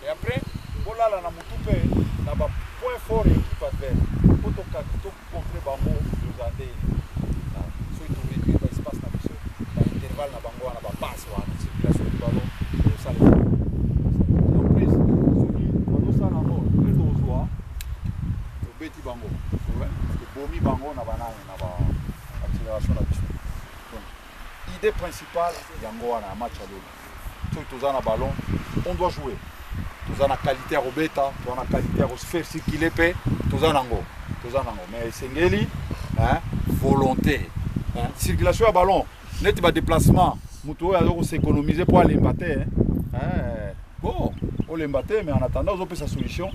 Et après, voilà la Namutupe, n'a pas point fort équipe adverse. Pour contrer Bango, nous andez. Soit tu réduis l'espace dans l'intervalle, na Bango, na passe, la circulation du ballon, ça les fait. Donc, plus, celui, quand ça n'a pas, plus d'ozoa, le petit Bango. Parce que Bomi Bango n'a pas accélération là-dessus. Donc, idée principale, Yango a un match à l'eau. Soit tu as un ballon, on doit jouer. Tu as la qualité à Robeta, tu as la qualité à faire circuler, tu as un ango. Mais c'est volonté. Circulation à ballon, net pas déplacement. Moutou a s'économiser pour aller battre. Bon, on les battre, mais en attendant, on peut sa solution.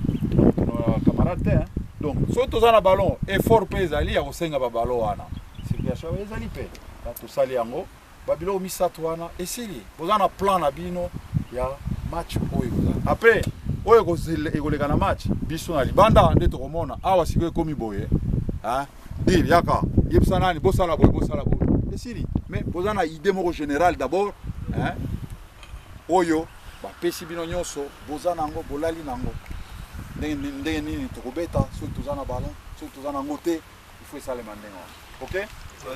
Camarade. Donc, soit tu as un ballon, effort pèse à lire au sein de ballon. Circulation à l'IP. Tu sali ango, Babilo Misatouana, et c'est lui. Vous avez un plan à Bino, il y a match. Après, oyo ekoleka na match biso na libanda nde tokomona awa sikoyo ekomi boye dire yaka yebisa nani bosala boye esili mais boza na idée moko générale d'abord oyo bapesi bino nyonso boza nango bolali nango ndenge nini tokobeta soki toza na ballon soki toza nango te il faut esalema ndenge wana ok.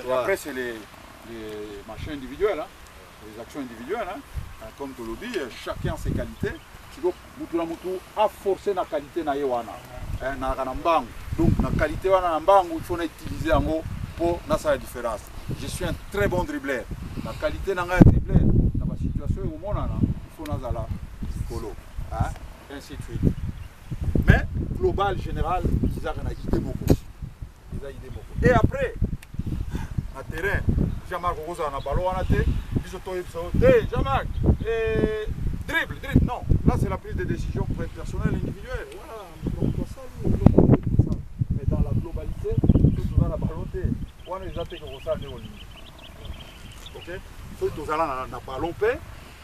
Et après c'est les machins individuels les actions individuelles comme tu le dis chacun ses qualités. Mutu a forcé la qualité na yewana na mbangu. Donc la qualité wana na mbangu il faut utiliser en pour na sa différence. Je suis un très bon dribbleur. La qualité na nga dribbleur dans ma situation au monde il faut nazala colo ainsi de suite. Mais global général ils ont idée beaucoup. Et après à terrain Jean-Marc Rosa na ballon wana te biso to Jean-Marc dribble, non. Là, c'est la prise de décision personnelle, individuelle. Voilà, mais dans la globalité, tout dans la volonté, on est déjà que ça est au limite. Ok? Tout dans la ballon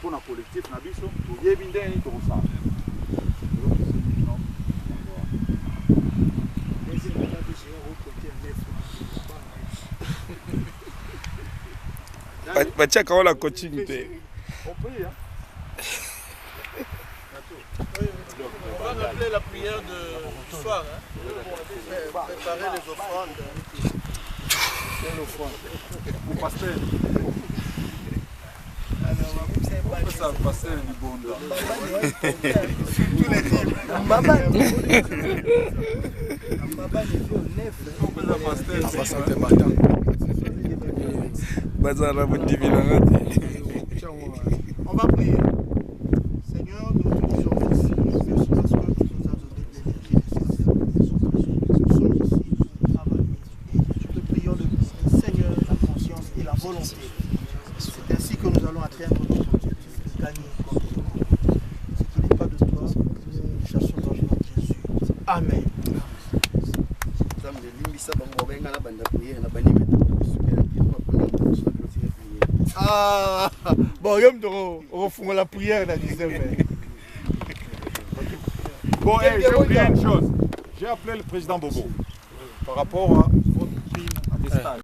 pour le collectif, nabiso, pour y binder et tout ça. Batia quand la coaching On va rappeler la prière du soir, préparer les offrandes. Pour pasteur. Ça pasteur du bon. Tous les types. On va prier. Seigneur, nous te disons ici, merci parce que tu nous as donné de l'énergie nécessaire pour nous sommes ici, nous travaillons. Nous te prions de Seigneur, la conscience et la volonté. C'est ainsi que nous allons atteindre notre objectif de gagner contre le monde. Ce qui n'est pas de toi, nous cherchons dans le nom de Jésus. Amen. Ah, bon, on va la prière là, Bon, j'ai oublié une chose. J'ai appelé le président Bobo par rapport à votre prime à des stages.